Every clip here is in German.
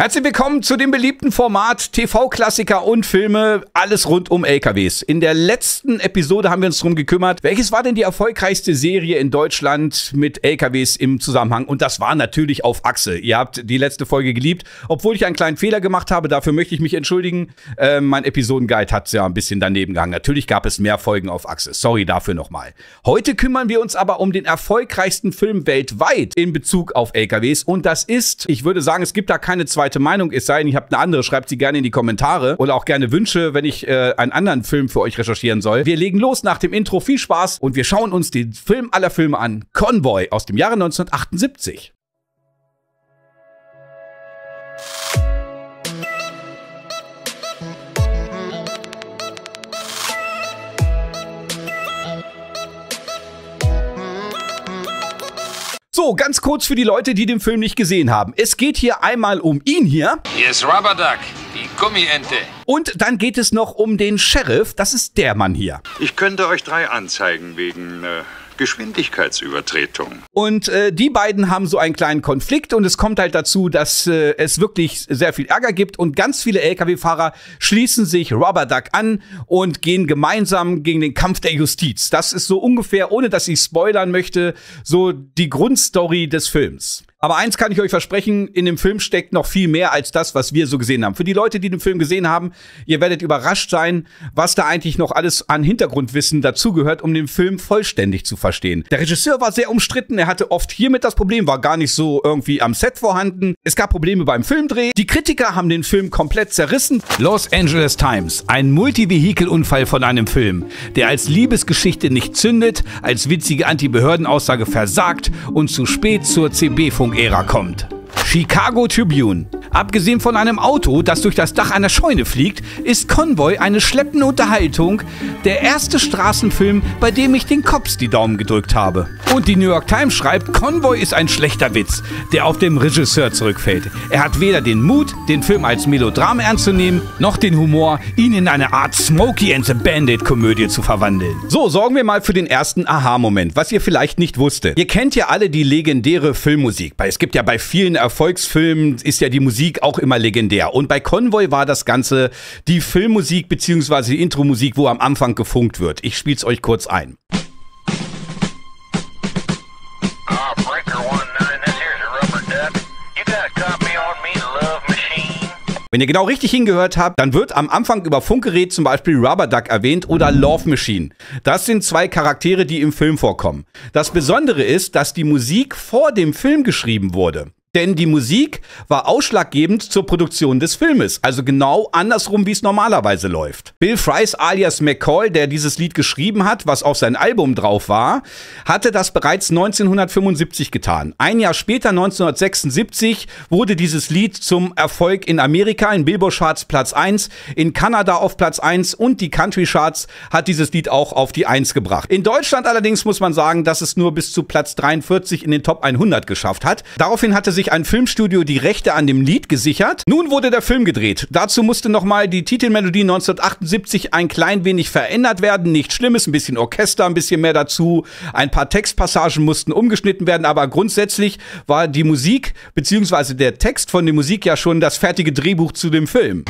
Herzlich willkommen zu dem beliebten Format TV-Klassiker und Filme, alles rund um LKWs. In der letzten Episode haben wir uns darum gekümmert, welches war denn die erfolgreichste Serie in Deutschland mit LKWs im Zusammenhang? Und das war natürlich Auf Achse. Ihr habt die letzte Folge geliebt, obwohl ich einen kleinen Fehler gemacht habe. Dafür möchte ich mich entschuldigen. Mein Episodenguide hat ja ein bisschen daneben gehangen. Natürlich gab es mehr Folgen Auf Achse. Sorry dafür nochmal. Heute kümmern wir uns aber um den erfolgreichsten Film weltweit in Bezug auf LKWs. Und das ist, ich würde sagen, es gibt da keine zweite Meinung, es sei denn, ihr habt eine andere, schreibt sie gerne in die Kommentare oder auch gerne Wünsche, wenn ich einen anderen Film für euch recherchieren soll. Wir legen los nach dem Intro, viel Spaß und wir schauen uns den Film aller Filme an, Convoy aus dem Jahre 1978. So, ganz kurz für die Leute, die den Film nicht gesehen haben. Es geht hier einmal um ihn hier. Hier ist Rubber Duck, die Gummiente. Und dann geht es noch um den Sheriff, das ist der Mann hier. Ich könnte euch 3 anzeigen wegen Geschwindigkeitsübertretung. Und die beiden haben so einen kleinen Konflikt und es kommt halt dazu, dass es wirklich sehr viel Ärger gibt und ganz viele LKW-Fahrer schließen sich Rubber Duck an und gehen gemeinsam gegen den Kampf der Justiz. Das ist so ungefähr, ohne dass ich spoilern möchte, so die Grundstory des Films. Aber eins kann ich euch versprechen, in dem Film steckt noch viel mehr als das, was wir so gesehen haben. Für die Leute, die den Film gesehen haben, ihr werdet überrascht sein, was da eigentlich noch alles an Hintergrundwissen dazugehört, um den Film vollständig zu verstehen. Der Regisseur war sehr umstritten, er hatte oft hiermit das Problem, war gar nicht so irgendwie am Set vorhanden. Es gab Probleme beim Filmdreh. Die Kritiker haben den Film komplett zerrissen. Los Angeles Times, ein Multivehikelunfall von einem Film, der als Liebesgeschichte nicht zündet, als witzige Anti-Behörden-Aussage versagt und zu spät zur CB-Funk-Ära kommt. Chicago Tribune. Abgesehen von einem Auto, das durch das Dach einer Scheune fliegt, ist Convoy eine schleppende Unterhaltung, der erste Straßenfilm, bei dem ich den Cops die Daumen gedrückt habe. Und die New York Times schreibt, Convoy ist ein schlechter Witz, der auf dem Regisseur zurückfällt. Er hat weder den Mut, den Film als Melodram ernst zu nehmen, noch den Humor, ihn in eine Art Smokey and the Bandit-Komödie zu verwandeln. So, sorgen wir mal für den ersten Aha-Moment, was ihr vielleicht nicht wusstet. Ihr kennt ja alle die legendäre Filmmusik. Es gibt ja bei vielen Erfolgsfilmen ist ja die Musik auch immer legendär. Und bei Convoy war das Ganze die Filmmusik bzw. die Intro-Musik, wo am Anfang gefunkt wird. Ich spiel's euch kurz ein. Wenn ihr genau richtig hingehört habt, dann wird am Anfang über Funkgerät zum Beispiel Rubber Duck erwähnt oder Love Machine. Das sind 2 Charaktere, die im Film vorkommen. Das Besondere ist, dass die Musik vor dem Film geschrieben wurde. Denn die Musik war ausschlaggebend zur Produktion des Filmes, also genau andersrum, wie es normalerweise läuft. Bill Fries alias McCall, der dieses Lied geschrieben hat, was auf sein Album drauf war, hatte das bereits 1975 getan. Ein Jahr später, 1976, wurde dieses Lied zum Erfolg in Amerika, in Billboard-Charts Platz 1, in Kanada auf Platz 1 und die Country-Charts hat dieses Lied auch auf die 1 gebracht. In Deutschland allerdings muss man sagen, dass es nur bis zu Platz 43 in den Top 100 geschafft hat. Daraufhin hatte sich ein Filmstudio die Rechte an dem Lied gesichert. Nun wurde der Film gedreht. Dazu musste nochmal die Titelmelodie 1978 ein klein wenig verändert werden. Nichts Schlimmes, ein bisschen Orchester, ein bisschen mehr dazu. Ein paar Textpassagen mussten umgeschnitten werden, aber grundsätzlich war die Musik bzw. der Text von der Musik ja schon das fertige Drehbuch zu dem Film.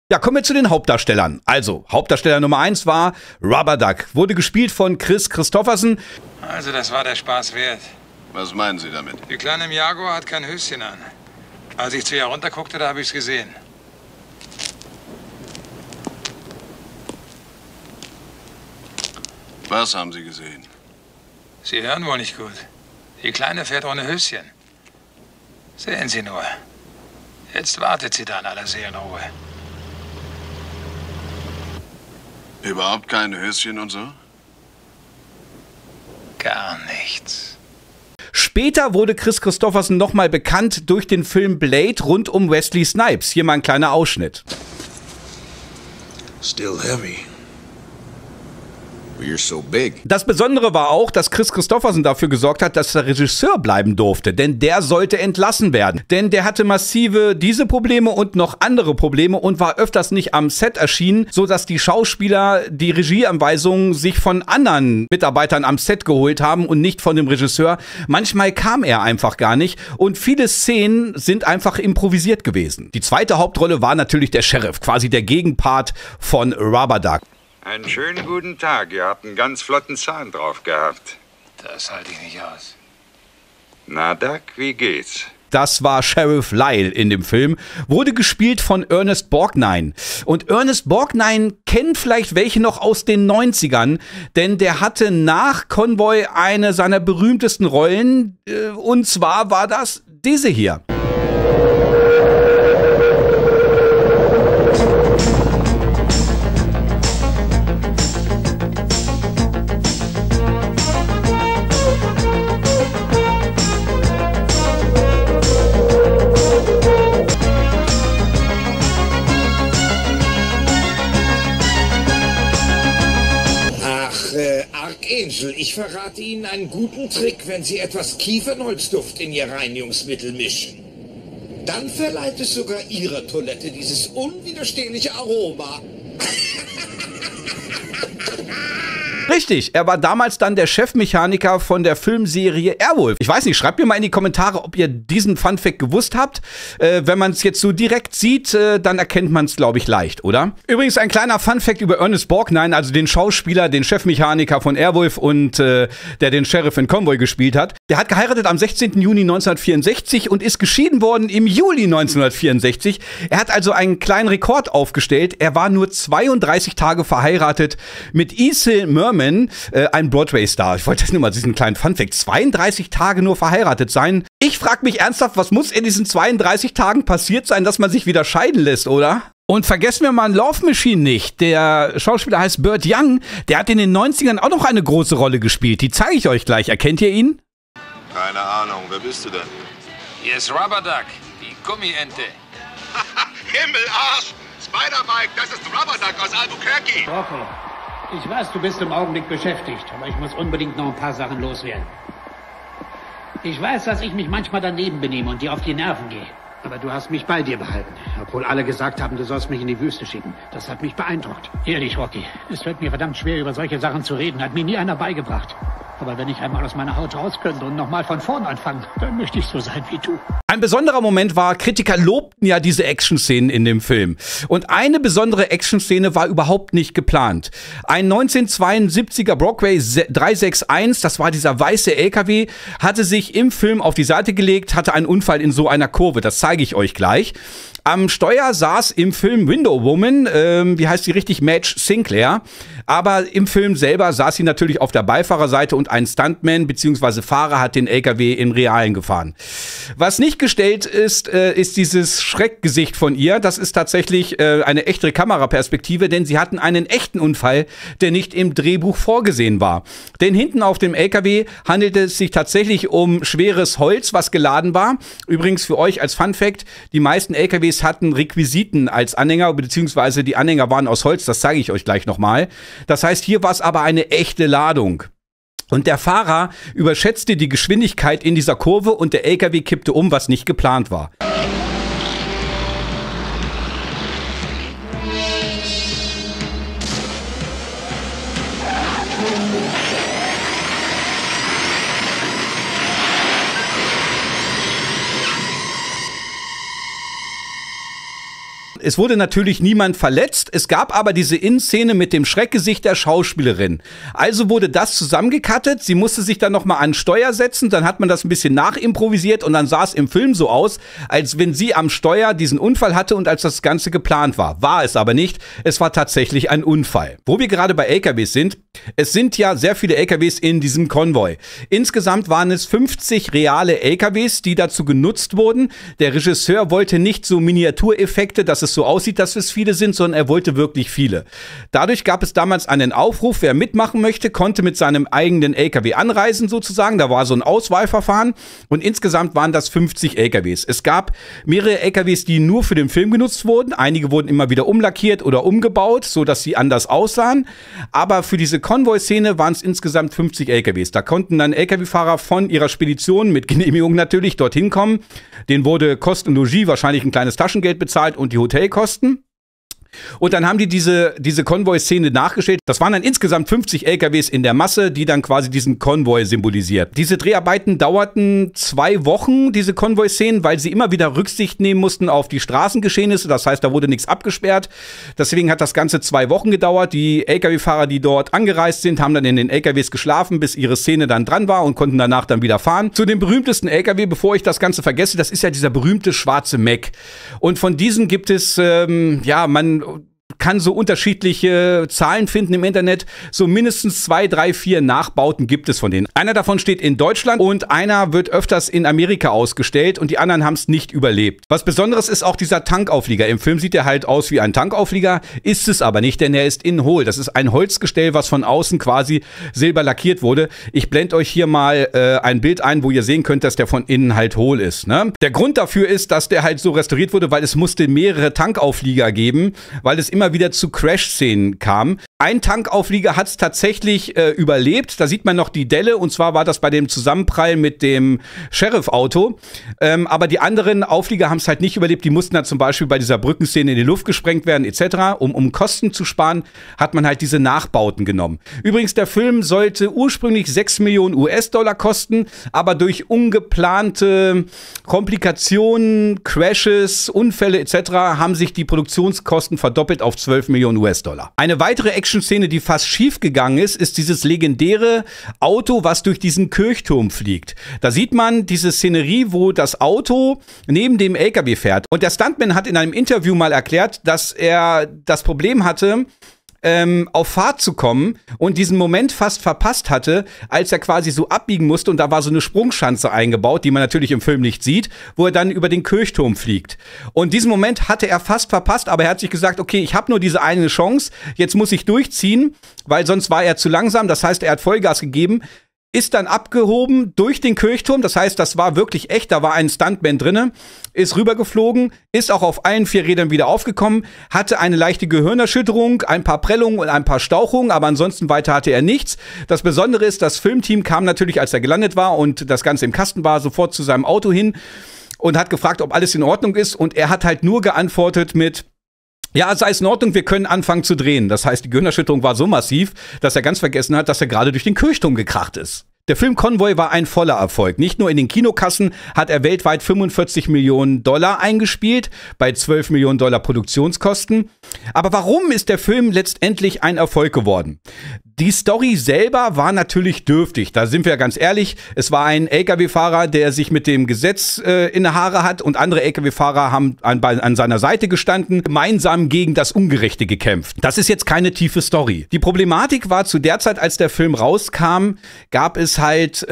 Ja, kommen wir zu den Hauptdarstellern. Also, Hauptdarsteller Nummer 1 war Rubber Duck. Wurde gespielt von Kris Kristofferson. Also, das war der Spaß wert. Was meinen Sie damit? Die Kleine im Jaguar hat kein Höschen an. Als ich zu ihr runterguckte, da habe ich es gesehen. Was haben Sie gesehen? Sie hören wohl nicht gut. Die Kleine fährt ohne Höschen. Sehen Sie nur. Jetzt wartet sie da in aller Seelenruhe. Überhaupt keine Höschen und so? Gar nichts. Später wurde Kris Kristofferson nochmal bekannt durch den Film Blade rund um Wesley Snipes. Hier mal ein kleiner Ausschnitt. Still heavy. you're so big. Das Besondere war auch, dass Kris Kristofferson dafür gesorgt hat, dass der Regisseur bleiben durfte, denn der sollte entlassen werden. Denn der hatte massive diese Probleme und noch andere Probleme und war öfters nicht am Set erschienen, sodass die Schauspieler die Regieanweisungen sich von anderen Mitarbeitern am Set geholt haben und nicht von dem Regisseur. Manchmal kam er einfach gar nicht und viele Szenen sind einfach improvisiert gewesen. Die zweite Hauptrolle war natürlich der Sheriff, quasi der Gegenpart von Rubber Duck. Einen schönen guten Tag. Ihr habt einen ganz flotten Zahn drauf gehabt. Das halte ich nicht aus. Na, Duck, wie geht's? Das war Sheriff Lyle in dem Film, wurde gespielt von Ernest Borgnine. Und Ernest Borgnine kennen vielleicht welche noch aus den 90ern, denn der hatte nach Convoy eine seiner berühmtesten Rollen, und zwar war das diese hier. Archangel, ich verrate Ihnen einen guten Trick, wenn Sie etwas Kiefernholzduft in Ihr Reinigungsmittel mischen. Dann verleiht es sogar Ihrer Toilette dieses unwiderstehliche Aroma. Richtig, er war damals dann der Chefmechaniker von der Filmserie Airwolf. Ich weiß nicht, schreibt mir mal in die Kommentare, ob ihr diesen Funfact gewusst habt. Wenn man es jetzt so direkt sieht, dann erkennt man es, glaube ich, leicht, oder? Übrigens ein kleiner Funfact über Ernest Borgnine, also den Schauspieler, den Chefmechaniker von Airwolf und der den Sheriff in Convoy gespielt hat. Der hat geheiratet am 16. Juni 1964 und ist geschieden worden im Juli 1964. Er hat also einen kleinen Rekord aufgestellt. Er war nur 32 Tage verheiratet mit Ethel Merman, ein Broadway-Star. Ich wollte jetzt nur mal diesen kleinen Funfact. 32 Tage nur verheiratet sein. Ich frage mich ernsthaft, was muss in diesen 32 Tagen passiert sein, dass man sich wieder scheiden lässt, oder? Und vergessen wir mal Love Machine nicht. Der Schauspieler heißt Burt Young. Der hat in den 90ern auch noch eine große Rolle gespielt. Die zeige ich euch gleich. Erkennt ihr ihn? Keine Ahnung. Wer bist du denn? Hier ist Rubber Duck, die Gummiente. Himmelarsch! Spider-Mike, das ist Rubber Duck aus Albuquerque. Rocky, ich weiß, du bist im Augenblick beschäftigt, aber ich muss unbedingt noch ein paar Sachen loswerden. Ich weiß, dass ich mich manchmal daneben benehme und dir auf die Nerven gehe. Aber du hast mich bei dir behalten, obwohl alle gesagt haben, du sollst mich in die Wüste schicken. Das hat mich beeindruckt. Ehrlich, Rocky, es fällt mir verdammt schwer, über solche Sachen zu reden. Hat mir nie einer beigebracht. Aber wenn ich einmal aus meiner Haut raus könnte und nochmal von vorn anfangen, dann möchte ich so sein wie du. Ein besonderer Moment war, Kritiker lobten ja diese Action-Szenen in dem Film. Und eine besondere Action-Szene war überhaupt nicht geplant. Ein 1972er Brockway 361, das war dieser weiße LKW, hatte sich im Film auf die Seite gelegt, hatte einen Unfall in so einer Kurve. Das zeige ich euch gleich. Am Steuer saß im Film Window Woman, wie heißt sie richtig, Madge Sinclair. Aber im Film selber saß sie natürlich auf der Beifahrerseite und ein Stuntman bzw. Fahrer hat den LKW im Realen gefahren. Was nicht gestellt ist, ist dieses Schreckgesicht von ihr. Das ist tatsächlich eine echte Kameraperspektive, denn sie hatten einen echten Unfall, der nicht im Drehbuch vorgesehen war. Denn hinten auf dem LKW handelte es sich tatsächlich um schweres Holz, was geladen war. Übrigens für euch als Funfact, die meisten LKWs hatten Requisiten als Anhänger, beziehungsweise die Anhänger waren aus Holz, das zeige ich euch gleich nochmal. Das heißt, hier war es aber eine echte Ladung. Und der Fahrer überschätzte die Geschwindigkeit in dieser Kurve und der LKW kippte um, was nicht geplant war. Es wurde natürlich niemand verletzt, es gab aber diese In-Szene mit dem Schreckgesicht der Schauspielerin. Also wurde das zusammengekattet, sie musste sich dann nochmal an Steuer setzen, dann hat man das ein bisschen nachimprovisiert und dann sah es im Film so aus, als wenn sie am Steuer diesen Unfall hatte und als das Ganze geplant war. War es aber nicht, es war tatsächlich ein Unfall. Wo wir gerade bei LKWs sind, es sind ja sehr viele LKWs in diesem Konvoi. Insgesamt waren es 50 reale LKWs, die dazu genutzt wurden. Der Regisseur wollte nicht so Miniatureffekte, dass es so aussieht, dass es viele sind, sondern er wollte wirklich viele. Dadurch gab es damals einen Aufruf, wer mitmachen möchte, konnte mit seinem eigenen LKW anreisen sozusagen. Da war so ein Auswahlverfahren und insgesamt waren das 50 LKWs. Es gab mehrere LKWs, die nur für den Film genutzt wurden. Einige wurden immer wieder umlackiert oder umgebaut, sodass sie anders aussahen. Aber für diese Konvoi-Szene waren es insgesamt 50 LKWs. Da konnten dann LKW-Fahrer von ihrer Spedition mit Genehmigung natürlich dorthin kommen. Denen wurde Kost und Logis, wahrscheinlich ein kleines Taschengeld bezahlt und die Hotelkosten. Und dann haben die diese Konvoi-Szene nachgestellt. Das waren dann insgesamt 50 LKWs in der Masse, die dann quasi diesen Konvoi symbolisiert. Diese Dreharbeiten dauerten 2 Wochen, diese Konvoi-Szenen, weil sie immer wieder Rücksicht nehmen mussten auf die Straßengeschehnisse. Das heißt, da wurde nichts abgesperrt. Deswegen hat das Ganze 2 Wochen gedauert. Die LKW-Fahrer, die dort angereist sind, haben dann in den LKWs geschlafen, bis ihre Szene dann dran war und konnten danach dann wieder fahren. Zu dem berühmtesten LKW, bevor ich das Ganze vergesse, das ist ja dieser berühmte schwarze Mack. Und von diesen gibt es, man kann so unterschiedliche Zahlen finden im Internet. So mindestens 2, 3, 4 Nachbauten gibt es von denen. Einer davon steht in Deutschland und einer wird öfters in Amerika ausgestellt und die anderen haben es nicht überlebt. Was Besonderes ist auch dieser Tankauflieger. Im Film sieht er halt aus wie ein Tankauflieger, ist es aber nicht, denn er ist innen hohl. Das ist ein Holzgestell, was von außen quasi silber lackiert wurde. Ich blende euch hier mal ein Bild ein, wo ihr sehen könnt, dass der von innen halt hohl ist. Ne? Der Grund dafür ist, dass der halt so restauriert wurde, weil es musste mehrere Tankauflieger geben, weil es immer wieder zu Crash-Szenen kam. Ein Tankauflieger hat es tatsächlich überlebt. Da sieht man noch die Delle. Und zwar war das bei dem Zusammenprall mit dem Sheriff-Auto. Aber die anderen Auflieger haben es halt nicht überlebt. Die mussten dann zum Beispiel bei dieser Brückenszene in die Luft gesprengt werden etc. Um Kosten zu sparen, hat man halt diese Nachbauten genommen. Übrigens, der Film sollte ursprünglich 6 Millionen US-Dollar kosten. Aber durch ungeplante Komplikationen, Crashes, Unfälle etc. haben sich die Produktionskosten verdoppelt auf 12 Millionen US-Dollar. Eine weitere Action-Szene, die fast schief gegangen ist, ist dieses legendäre Auto, was durch diesen Kirchturm fliegt. Da sieht man diese Szenerie, wo das Auto neben dem LKW fährt. Und der Stuntman hat in einem Interview mal erklärt, dass er das Problem hatte, auf Fahrt zu kommen und diesen Moment fast verpasst hatte, als er quasi so abbiegen musste und da war so eine Sprungschanze eingebaut, die man natürlich im Film nicht sieht, wo er dann über den Kirchturm fliegt. Und diesen Moment hatte er fast verpasst, aber er hat sich gesagt, okay, ich habe nur diese eine Chance, jetzt muss ich durchziehen, weil sonst war er zu langsam, das heißt, er hat Vollgas gegeben, ist dann abgehoben durch den Kirchturm, das heißt, das war wirklich echt, da war ein Stuntman drinne, ist rübergeflogen, ist auch auf allen 4 Rädern wieder aufgekommen, hatte eine leichte Gehirnerschütterung, ein paar Prellungen und ein paar Stauchungen, aber ansonsten weiter hatte er nichts. Das Besondere ist, das Filmteam kam natürlich, als er gelandet war und das Ganze im Kasten war, sofort zu seinem Auto hin und hat gefragt, ob alles in Ordnung ist und er hat halt nur geantwortet mit: Ja, sei es in Ordnung, wir können anfangen zu drehen. Das heißt, die Gehirnerschütterung war so massiv, dass er ganz vergessen hat, dass er gerade durch den Kirchturm gekracht ist. Der Film Konvoi war ein voller Erfolg. Nicht nur in den Kinokassen hat er weltweit 45 Millionen Dollar eingespielt, bei 12 Millionen Dollar Produktionskosten. Aber warum ist der Film letztendlich ein Erfolg geworden? Die Story selber war natürlich dürftig, da sind wir ja ganz ehrlich. Es war ein LKW-Fahrer, der sich mit dem Gesetz in die Haare hat und andere LKW-Fahrer haben an seiner Seite gestanden, gemeinsam gegen das Ungerechte gekämpft. Das ist jetzt keine tiefe Story. Die Problematik war, zu der Zeit, als der Film rauskam, gab es halt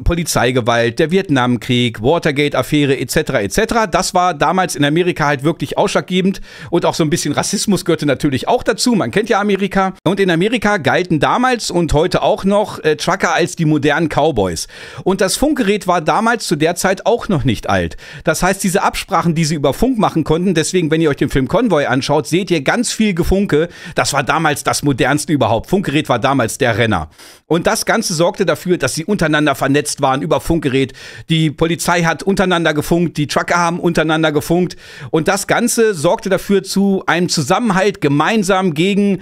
Polizeigewalt, der Vietnamkrieg, Watergate-Affäre etc. etc. Das war damals in Amerika halt wirklich ausschlaggebend und auch so ein bisschen Rassismus gehörte natürlich auch dazu. Man kennt ja Amerika. Und in Amerika galten damals und heute auch noch Trucker als die modernen Cowboys. Und das Funkgerät war damals zu der Zeit auch noch nicht alt. Das heißt, diese Absprachen, die sie über Funk machen konnten, deswegen, wenn ihr euch den Film Konvoi anschaut, seht ihr ganz viel Gefunke. Das war damals das modernste überhaupt. Funkgerät war damals der Renner. Und das Ganze sorgte dafür, dass sie untereinander vernetzt waren über Funkgerät. Die Polizei hat untereinander gefunkt, die Trucker haben untereinander gefunkt. Und das Ganze sorgte dafür zu einem Zusammenhalt gemeinsam gegen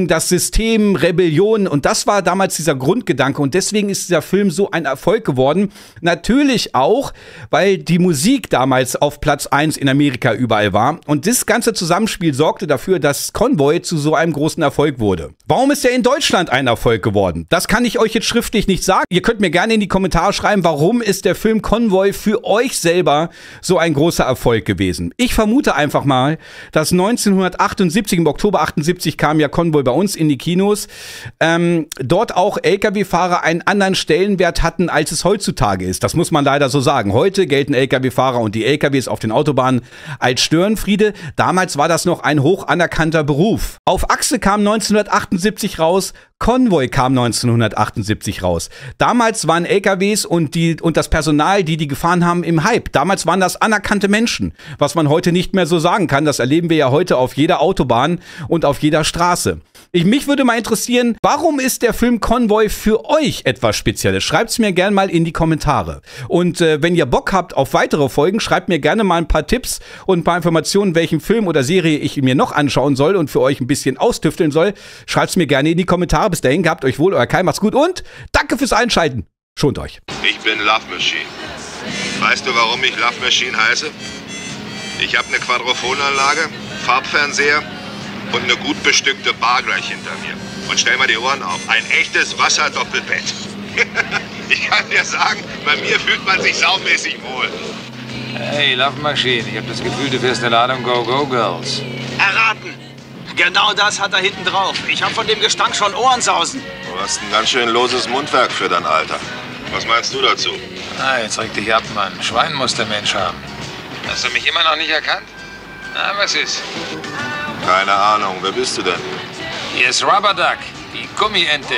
das System, Rebellion. Und das war damals dieser Grundgedanke. Und deswegen ist dieser Film so ein Erfolg geworden. Natürlich auch, weil die Musik damals auf Platz 1 in Amerika überall war. Und das ganze Zusammenspiel sorgte dafür, dass Konvoi zu so einem großen Erfolg wurde. Warum ist er in Deutschland ein Erfolg geworden? Das kann ich euch jetzt schriftlich nicht sagen. Ihr könnt mir gerne in die Kommentare schreiben, warum ist der Film Konvoi für euch selber so ein großer Erfolg gewesen. Ich vermute einfach mal, dass 1978, im Oktober 78 kam ja Konvoi bei uns in die Kinos, dort auch LKW-Fahrer einen anderen Stellenwert hatten, als es heutzutage ist. Das muss man leider so sagen. Heute gelten LKW-Fahrer und die LKWs auf den Autobahnen als Störenfriede. Damals war das noch ein hoch anerkannter Beruf. Auf Achse kam 1978 raus, Konvoi kam 1978 raus. Damals waren LKWs und das Personal, die gefahren haben, im Hype. Damals waren das anerkannte Menschen, was man heute nicht mehr so sagen kann. Das erleben wir ja heute auf jeder Autobahn und auf jeder Straße. Mich würde mal interessieren, warum ist der Film Convoy für euch etwas Spezielles? Schreibt's mir gerne mal in die Kommentare. Und wenn ihr Bock habt auf weitere Folgen, schreibt mir gerne mal ein paar Tipps und ein paar Informationen, welchen Film oder Serie ich mir noch anschauen soll und für euch ein bisschen austüfteln soll. Schreibt's mir gerne in die Kommentare. Bis dahin, gehabt euch wohl, euer Kai, macht's gut und danke fürs Einschalten. Schont euch. Ich bin Love Machine. Weißt du, warum ich Love Machine heiße? Ich habe eine Quadrophoneanlage, Farbfernseher und eine gut bestückte Bar gleich hinter mir. Und stell mal die Ohren auf, ein echtes Wasserdoppelbett. Ich kann dir sagen, bei mir fühlt man sich saumäßig wohl. Hey, Love Machine, ich habe das Gefühl, du fährst eine Ladung Go-Go-Girls. Erraten! Genau das hat er hinten drauf. Ich habe von dem Gestank schon Ohrensausen. Du hast ein ganz schön loses Mundwerk für dein Alter. Was meinst du dazu? Ah, jetzt reg dich ab, Mann. Schwein muss der Mensch haben. Hast du mich immer noch nicht erkannt? Na, was ist? Keine Ahnung, wer bist du denn? Hier ist Rubber Duck, die Gummiente.